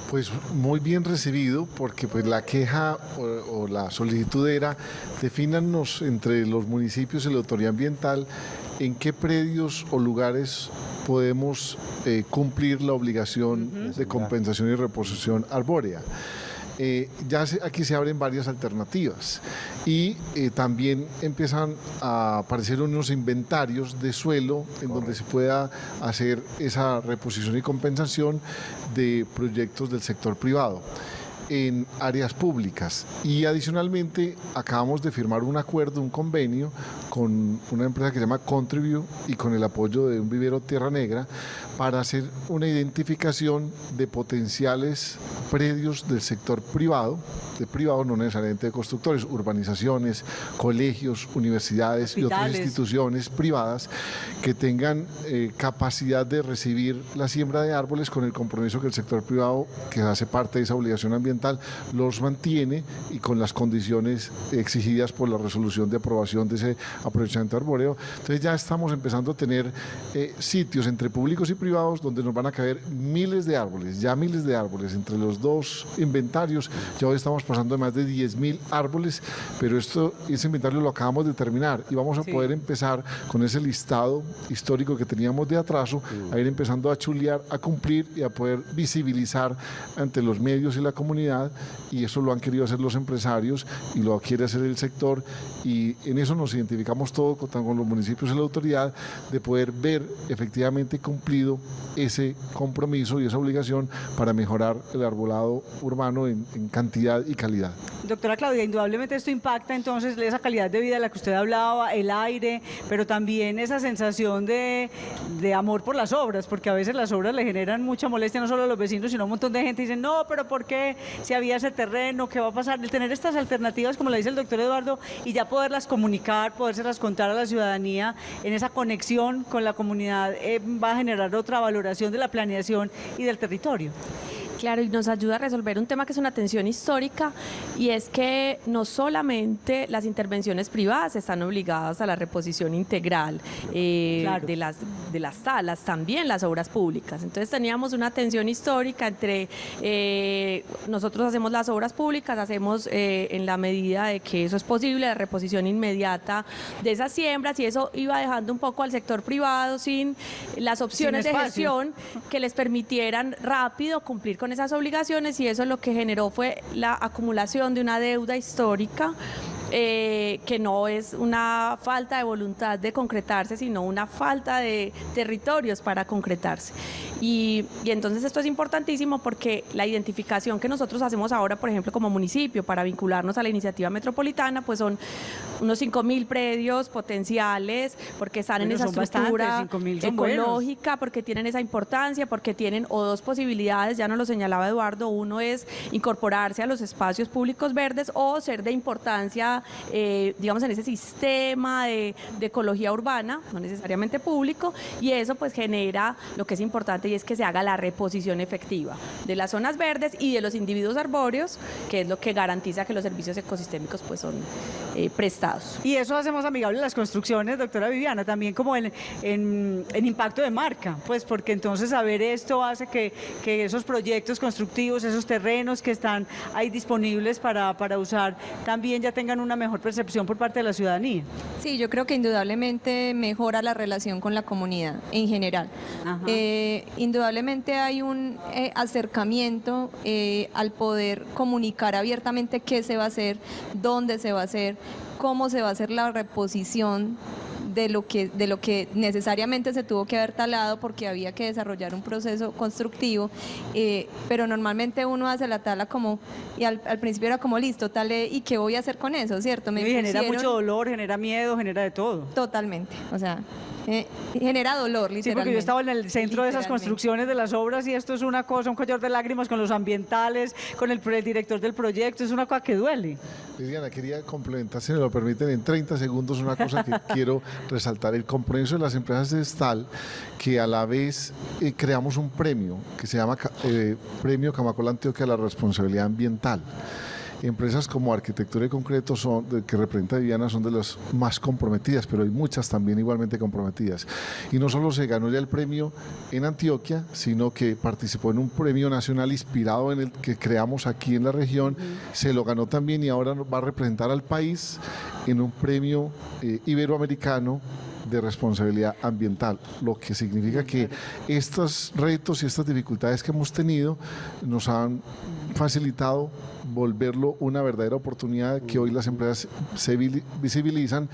Pues muy bien recibido, porque pues la queja o la solicitud era defínanos entre los municipios y la autoridad ambiental en qué predios o lugares podemos cumplir la obligación de compensación y reposición arbórea. aquí se abren varias alternativas y también empiezan a aparecer unos inventarios de suelo en donde se pueda hacer esa reposición y compensación de proyectos del sector privado en áreas públicas. Y adicionalmente acabamos de firmar un acuerdo, un convenio con una empresa que se llama Contribute y con el apoyo de un vivero Tierra Negra para hacer una identificación de potenciales predios del sector privado, de privados no necesariamente de constructores, urbanizaciones, colegios, universidades y otras instituciones privadas que tengan capacidad de recibir la siembra de árboles con el compromiso que el sector privado, que hace parte de esa obligación ambiental, los mantiene y con las condiciones exigidas por la resolución de aprobación de ese aprovechamiento arbóreo. Entonces ya estamos empezando a tener sitios entre públicos y privados donde nos van a caber miles de árboles, entre los dos inventarios. Ya hoy estamos pasando de más de 10.000 árboles, pero ese inventario lo acabamos de terminar y vamos a poder empezar con ese listado histórico que teníamos de atraso, a ir empezando a chulear, a cumplir y a poder visibilizar ante los medios y la comunidad, y eso lo han querido hacer los empresarios y lo quiere hacer el sector, y en eso nos identificamos todos con los municipios y la autoridad de poder ver efectivamente cumplido ese compromiso y esa obligación para mejorar el arbolado urbano en cantidad y calidad. Doctora Claudia, indudablemente esto impacta entonces esa calidad de vida de la que usted hablaba, el aire, pero también esa sensación de amor por las obras, porque a veces las obras le generan mucha molestia no solo a los vecinos, sino a un montón de gente. Dicen, no, pero ¿por qué? Si había ese terreno, ¿qué va a pasar? El tener estas alternativas, como le dice el doctor Eduardo, y ya poderlas comunicar, podérselas contar a la ciudadanía en esa conexión con la comunidad, va a generar otra valoración de la planeación y del territorio. Claro, y nos ayuda a resolver un tema que es una tensión histórica, y es que no solamente las intervenciones privadas están obligadas a la reposición integral de las salas, también las obras públicas. Entonces teníamos una tensión histórica entre nosotros hacemos las obras públicas, hacemos en la medida de que eso es posible la reposición inmediata de esas siembras, y eso iba dejando un poco al sector privado sin las opciones de gestión que les permitieran rápido cumplir con esas obligaciones, y eso lo que generó fue la acumulación de una deuda histórica que no es una falta de voluntad de concretarse, sino una falta de territorios para concretarse. Y entonces esto es importantísimo porque la identificación que nosotros hacemos ahora, por ejemplo, como municipio, para vincularnos a la iniciativa metropolitana, pues son unos 5.000 predios potenciales, porque están en esa estructura ecológica, porque tienen esa importancia, porque tienen o dos posibilidades, ya nos lo señalaba Eduardo. Uno es incorporarse a los espacios públicos verdes o ser de importancia, digamos, en ese sistema de ecología urbana, no necesariamente público, y eso pues genera lo que es importante, y es que se haga la reposición efectiva de las zonas verdes y de los individuos arbóreos, que es lo que garantiza que los servicios ecosistémicos pues son prestados. Y eso hacemos amigable las construcciones, doctora Viviana, también como en impacto de marca, pues porque entonces saber esto hace que esos proyectos constructivos, esos terrenos que están ahí disponibles para usar, también ya tengan una mejor percepción por parte de la ciudadanía. Sí, yo creo que indudablemente mejora la relación con la comunidad en general. Indudablemente hay un acercamiento al poder comunicar abiertamente qué se va a hacer, dónde se va a hacer, cómo se va a hacer la reposición de lo que necesariamente se tuvo que haber talado porque había que desarrollar un proceso constructivo, pero normalmente uno hace la tala como, y al principio era como listo, talé, ¿y qué voy a hacer con eso? ¿Cierto? Y genera mucho dolor, genera miedo, genera de todo. Totalmente, o sea, genera dolor, literalmente. Sí, porque yo estaba en el centro de esas construcciones de las obras y esto es una cosa, un collar de lágrimas con los ambientales, con el director del proyecto, es una cosa que duele. Liliana, quería complementar, si me lo permiten, en 30 segundos una cosa que quiero resaltar. El compromiso de las empresas es tal que a la vez creamos un premio que se llama Premio Camacola Antioquia a la Responsabilidad Ambiental. Empresas como Arquitectura y Concreto, que representa Viviana, son de las más comprometidas, pero hay muchas también igualmente comprometidas. Y no solo se ganó ya el premio en Antioquia, sino que participó en un premio nacional inspirado en el que creamos aquí en la región, se lo ganó también y ahora va a representar al país en un premio iberoamericano de responsabilidad ambiental, lo que significa que estos retos y estas dificultades que hemos tenido nos han facilitado volverlo una verdadera oportunidad, que hoy las empresas se visibilizan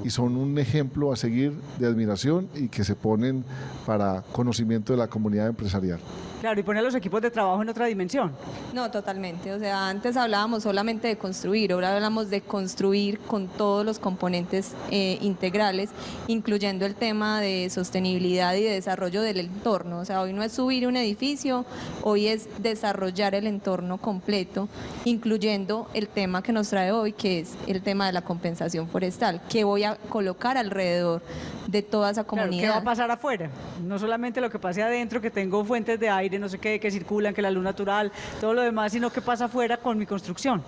y son un ejemplo a seguir de admiración y que se ponen para conocimiento de la comunidad empresarial. Claro, y pone a los equipos de trabajo en otra dimensión. No, totalmente. O sea, antes hablábamos solamente de construir, ahora hablamos de construir con todos los componentes integrales, incluyendo el tema de sostenibilidad y de desarrollo del entorno. O sea, hoy no es subir un edificio, hoy es desarrollar el entorno completo, incluyendo el tema que nos trae hoy, que es el tema de la compensación forestal, que voy a colocar alrededor de toda esa comunidad. Claro, ¿qué va a pasar afuera? No solamente lo que pase adentro, que tengo fuentes de aire, no sé qué, que circulan, que la luz natural, todo lo demás, sino qué pasa afuera con mi construcción.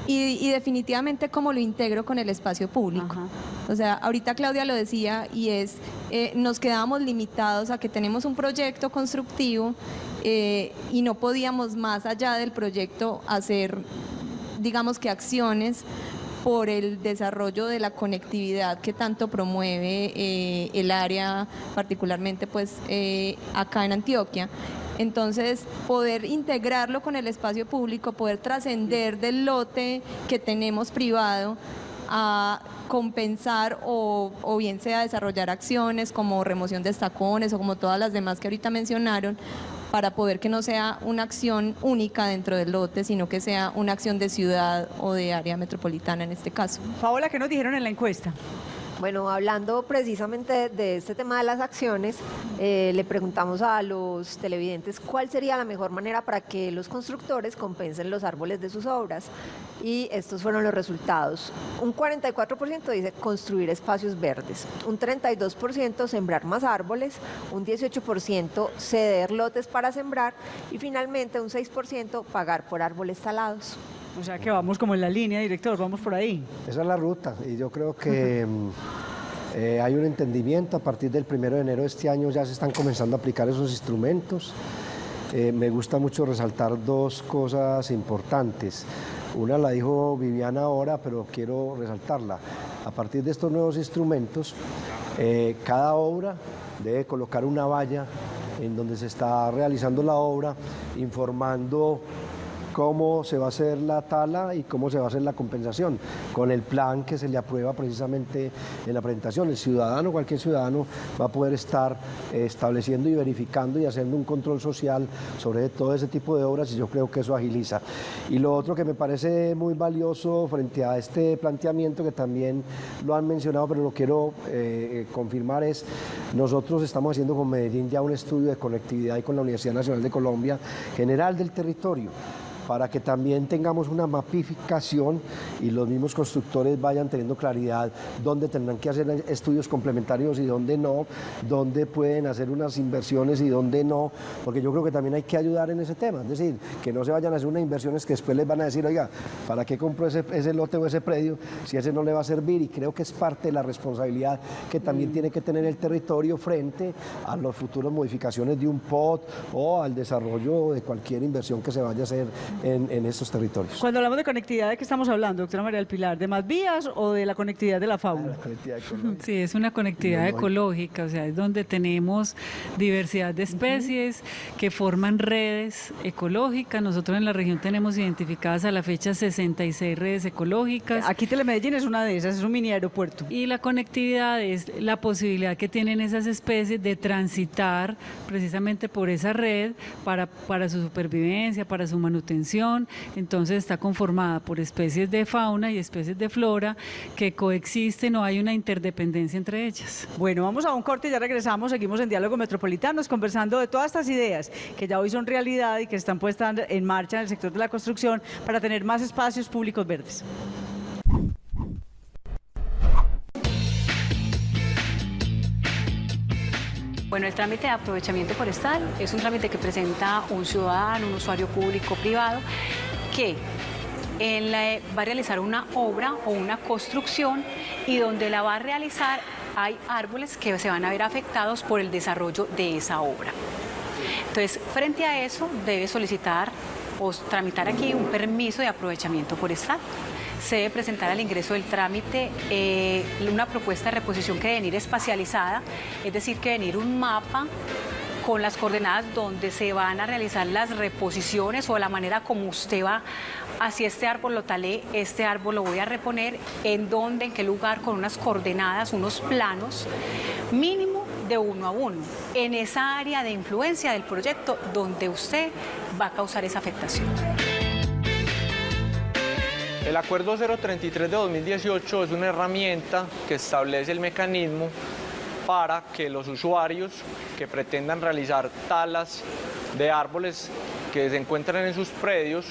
Y definitivamente cómo lo integro con el espacio público. Ajá. O sea, ahorita Claudia lo decía y es, nos quedábamos limitados a que tenemos un proyecto constructivo y no podíamos más allá del proyecto hacer, digamos que acciones por el desarrollo de la conectividad que tanto promueve el área, particularmente pues acá en Antioquia. Entonces, poder integrarlo con el espacio público, poder trascender del lote que tenemos privado a compensar o bien sea desarrollar acciones como remoción de estacones o como todas las demás que ahorita mencionaron, para poder que no sea una acción única dentro del lote, sino que sea una acción de ciudad o de área metropolitana en este caso. Paola, ¿qué nos dijeron en la encuesta? Bueno, hablando precisamente de este tema de las acciones, le preguntamos a los televidentes cuál sería la mejor manera para que los constructores compensen los árboles de sus obras. Y estos fueron los resultados. Un 44% dice construir espacios verdes, un 32% sembrar más árboles, un 18% ceder lotes para sembrar y finalmente un 6% pagar por árboles talados. O sea que vamos como en la línea, director, vamos por ahí. Esa es la ruta y yo creo que hay un entendimiento. A partir del 1 de enero de este año ya se están comenzando a aplicar esos instrumentos. Me gusta mucho resaltar dos cosas importantes. Una la dijo Viviana ahora, pero quiero resaltarla. A partir de estos nuevos instrumentos, cada obra debe colocar una valla en donde se está realizando la obra, informando cómo se va a hacer la tala y cómo se va a hacer la compensación, con el plan que se le aprueba precisamente en la presentación. El ciudadano, cualquier ciudadano, va a poder estar estableciendo y verificando y haciendo un control social sobre todo ese tipo de obras y yo creo que eso agiliza. Y lo otro que me parece muy valioso frente a este planteamiento, que también lo han mencionado, pero lo quiero confirmar, es nosotros estamos haciendo con Medellín ya un estudio de conectividad y con la Universidad Nacional de Colombia general del territorio, para que también tengamos una mapificación y los mismos constructores vayan teniendo claridad dónde tendrán que hacer estudios complementarios y dónde no, dónde pueden hacer unas inversiones y dónde no, porque yo creo que también hay que ayudar en ese tema, es decir, que no se vayan a hacer unas inversiones que después les van a decir, oiga, ¿para qué compró ese lote o ese predio si ese no le va a servir? Y creo que es parte de la responsabilidad que también tiene que tener el territorio frente a las futuras modificaciones de un POT o al desarrollo de cualquier inversión que se vaya a hacer en estos territorios. Cuando hablamos de conectividad, ¿de qué estamos hablando, doctora María del Pilar? ¿De más vías o de la conectividad de la fauna? Sí, es una conectividad ecológica, o sea, es donde tenemos diversidad de especies que forman redes ecológicas. Nosotros en la región tenemos identificadas a la fecha 66 redes ecológicas. Aquí Telemedellín es una de esas, es un mini aeropuerto. Y la conectividad es la posibilidad que tienen esas especies de transitar precisamente por esa red para su supervivencia, para su manutención. Entonces está conformada por especies de fauna y especies de flora que coexisten, no hay una interdependencia entre ellas. Bueno, vamos a un corte y ya regresamos, seguimos en Diálogos Metropolitanos conversando de todas estas ideas que ya hoy son realidad y que están puestas en marcha en el sector de la construcción para tener más espacios públicos verdes. Bueno, el trámite de aprovechamiento forestal es un trámite que presenta un ciudadano, un usuario público privado, que va a realizar una obra o una construcción y donde la va a realizar hay árboles que se van a ver afectados por el desarrollo de esa obra. Entonces, frente a eso, debe solicitar o tramitar aquí un permiso de aprovechamiento forestal. se debe presentar al ingreso del trámite una propuesta de reposición que debe venir espacializada, es decir, que debe venir un mapa con las coordenadas donde se van a realizar las reposiciones o la manera como usted va, hacia este árbol lo talé, este árbol lo voy a reponer, en dónde, en qué lugar, con unas coordenadas, unos planos, mínimo de 1 a 1, en esa área de influencia del proyecto donde usted va a causar esa afectación. El Acuerdo 033 de 2018 es una herramienta que establece el mecanismo para que los usuarios que pretendan realizar talas de árboles que se encuentran en sus predios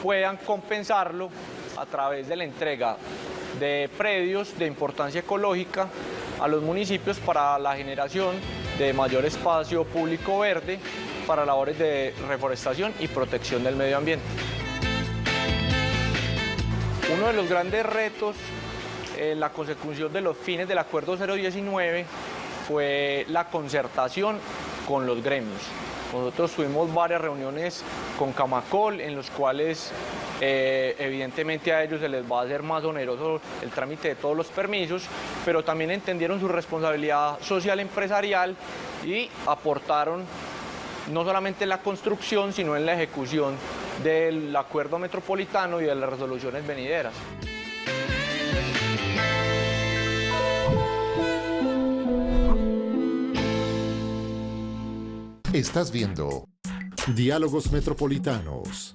puedan compensarlo a través de la entrega de predios de importancia ecológica a los municipios para la generación de mayor espacio público verde para labores de reforestación y protección del medio ambiente. Uno de los grandes retos en la consecución de los fines del Acuerdo 019 fue la concertación con los gremios. Nosotros tuvimos varias reuniones con Camacol en los cuales evidentemente a ellos se les va a hacer más oneroso el trámite de todos los permisos, pero también entendieron su responsabilidad social empresarial y aportaron no solamente en la construcción, sino en la ejecución del acuerdo metropolitano y de las resoluciones venideras. Estás viendo Diálogos Metropolitanos.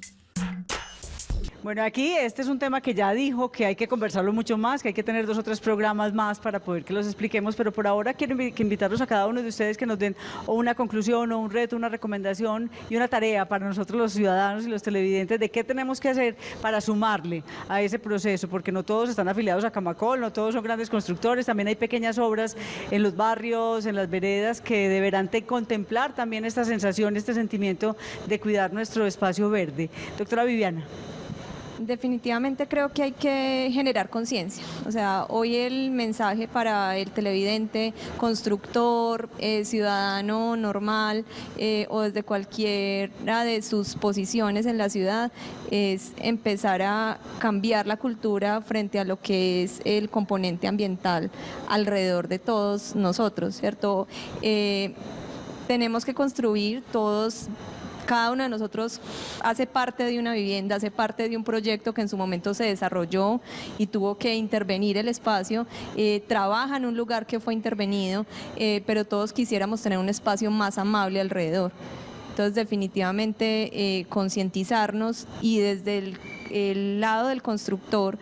Bueno, aquí este es un tema que ya dijo que hay que conversarlo mucho más, que hay que tener 2 o 3 programas más para poder que los expliquemos, pero por ahora quiero invitarlos a cada uno de ustedes que nos den o una conclusión o un reto, una recomendación y una tarea para nosotros los ciudadanos y los televidentes de qué tenemos que hacer para sumarle a ese proceso, porque no todos están afiliados a Camacol, no todos son grandes constructores, también hay pequeñas obras en los barrios, en las veredas que deberán contemplar también esta sensación, este sentimiento de cuidar nuestro espacio verde. Doctora Viviana. Definitivamente creo que hay que generar conciencia. O sea, hoy el mensaje para el televidente, constructor, ciudadano normal o desde cualquiera de sus posiciones en la ciudad es empezar a cambiar la cultura frente a lo que es el componente ambiental alrededor de todos nosotros, ¿cierto? Tenemos que construir todos. Cada uno de nosotros hace parte de una vivienda, hace parte de un proyecto que en su momento se desarrolló y tuvo que intervenir el espacio, trabaja en un lugar que fue intervenido, pero todos quisiéramos tener un espacio más amable alrededor. Entonces, definitivamente concientizarnos y desde el lado del constructor,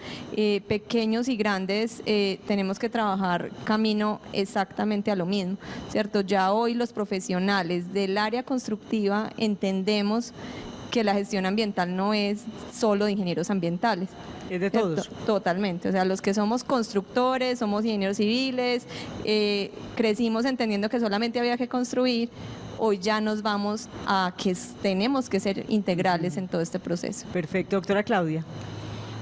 pequeños y grandes, tenemos que trabajar camino exactamente a lo mismo, ¿cierto? Ya hoy los profesionales del área constructiva entendemos que la gestión ambiental no es solo de ingenieros ambientales. Es de todos. Totalmente, o sea, los que somos constructores, somos ingenieros civiles, crecimos entendiendo que solamente había que construir. Hoy ya nos vamos a que tenemos que ser integrales en todo este proceso. Perfecto, doctora Claudia.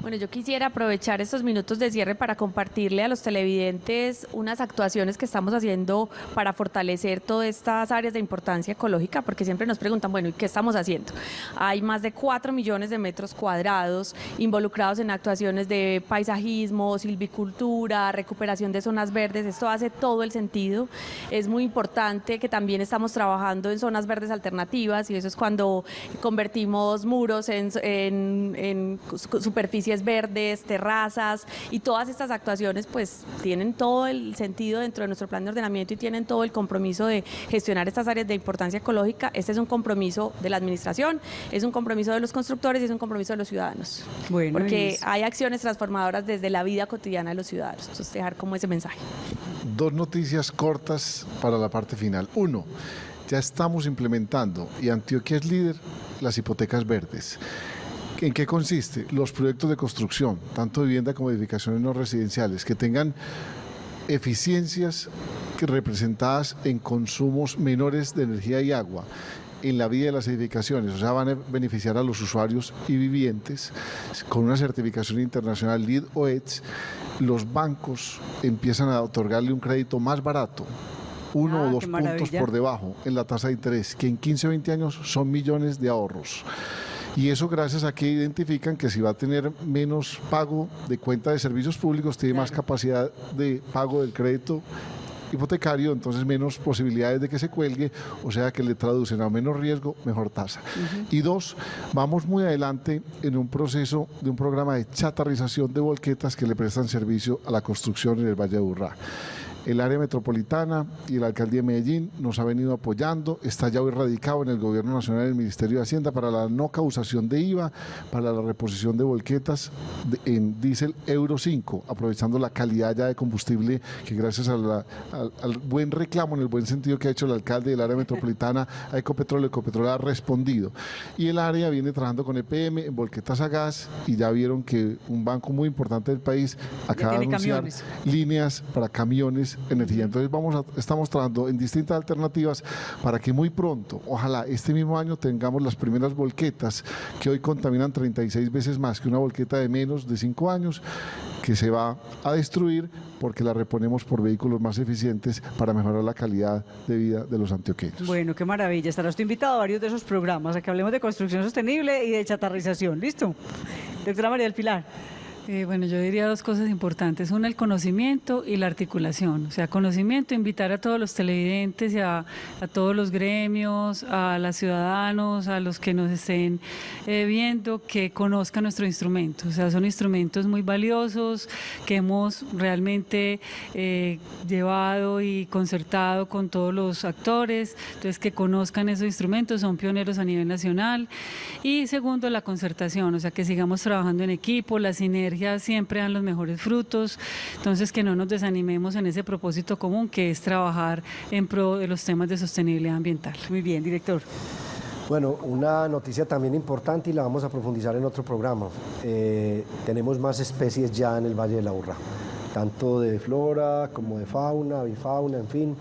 Bueno, yo quisiera aprovechar estos minutos de cierre para compartirle a los televidentes unas actuaciones que estamos haciendo para fortalecer todas estas áreas de importancia ecológica, porque siempre nos preguntan, bueno, ¿y qué estamos haciendo? Hay más de 4 millones de metros cuadrados involucrados en actuaciones de paisajismo, silvicultura, recuperación de zonas verdes. Esto hace todo el sentido. Es muy importante que también estamos trabajando en zonas verdes alternativas y eso es cuando convertimos muros en superficies verdes, terrazas y todas estas actuaciones pues tienen todo el sentido dentro de nuestro plan de ordenamiento y tienen todo el compromiso de gestionar estas áreas de importancia ecológica. Este es un compromiso de la administración, es un compromiso de los constructores y es un compromiso de los ciudadanos. Bueno, porque hay acciones transformadoras desde la vida cotidiana de los ciudadanos. Entonces dejar como ese mensaje. 2 noticias cortas para la parte final. 1, ya estamos implementando y Antioquia es líder las hipotecas verdes. ¿En qué consiste? Los proyectos de construcción, tanto vivienda como edificaciones no residenciales, que tengan eficiencias representadas en consumos menores de energía y agua en la vida de las edificaciones, o sea, van a beneficiar a los usuarios y vivientes con una certificación internacional LEED o EDGE. Los bancos empiezan a otorgarle un crédito más barato, 1 o 2 puntos por debajo en la tasa de interés, que en 15 o 20 años son millones de ahorros. Y eso gracias a que identifican que si va a tener menos pago de cuenta de servicios públicos, tiene más capacidad de pago del crédito hipotecario, entonces menos posibilidades de que se cuelgue, o sea que le traducen a menos riesgo, mejor tasa. Y dos, vamos muy adelante en un proceso de un programa de chatarrización de volquetas que le prestan servicio a la construcción en el Valle de Aburrá. El área metropolitana y la alcaldía de Medellín nos ha venido apoyando, está ya hoy radicado en el Gobierno Nacional y el Ministerio de Hacienda para la no causación de IVA, para la reposición de volquetas en diésel Euro 5, aprovechando la calidad ya de combustible que gracias al buen reclamo, en el buen sentido que ha hecho el alcalde del área metropolitana a Ecopetrol ha respondido. Y el área viene trabajando con EPM en volquetas a gas y ya vieron que un banco muy importante del país acaba de anunciar líneas para camiones energía. Entonces estamos trabajando en distintas alternativas para que muy pronto, ojalá este mismo año, tengamos las primeras volquetas que hoy contaminan 36 veces más que una volqueta de menos de 5 años, que se va a destruir porque la reponemos por vehículos más eficientes para mejorar la calidad de vida de los antioqueños. Bueno, qué maravilla. Estará usted invitado a varios de esos programas, a que hablemos de construcción sostenible y de chatarrización. ¿Listo? Doctora María del Pilar. Bueno, yo diría dos cosas importantes. Una, el conocimiento y la articulación. O sea, conocimiento, invitar a todos los televidentes y a todos los gremios, a los ciudadanos, a los que nos estén viendo, que conozcan nuestro instrumento. O sea, son instrumentos muy valiosos que hemos realmente llevado y concertado con todos los actores. Entonces, que conozcan esos instrumentos, son pioneros a nivel nacional. Y segundo, la concertación, o sea, que sigamos trabajando en equipo, la sinergia siempre dan los mejores frutos, entonces que no nos desanimemos en ese propósito común que es trabajar en pro de los temas de sostenibilidad ambiental. Muy bien, director. Bueno, una noticia también importante y la vamos a profundizar en otro programa. Tenemos más especies ya en el Valle de Aburrá, tanto de flora como de fauna, bifauna, en fin,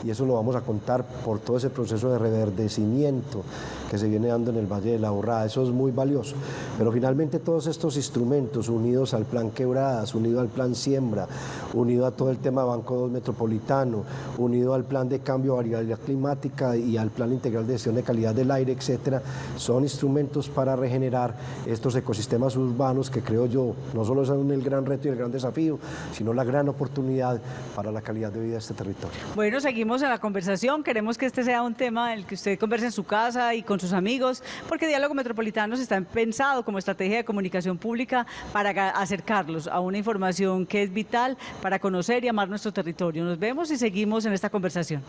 y eso lo vamos a contar por todo ese proceso de reverdecimiento que se viene dando en el Valle de Aburrá. Eso es muy valioso, pero finalmente todos estos instrumentos unidos al plan Quebradas, unido al plan Siembra, unido a todo el tema Banco 2 Metropolitano, unido al plan de cambio de variabilidad climática y al plan integral de gestión de calidad del aire, etcétera, son instrumentos para regenerar estos ecosistemas urbanos que creo yo no solo son el gran reto y el gran desafío, sino la gran oportunidad para la calidad de vida de este territorio. Bueno, seguimos en la conversación. Queremos que este sea un tema del que usted converse en su casa y con sus amigos, porque Diálogo Metropolitano está pensado como estrategia de comunicación pública para acercarlos a una información que es vital para conocer y amar nuestro territorio. Nos vemos y seguimos en esta conversación.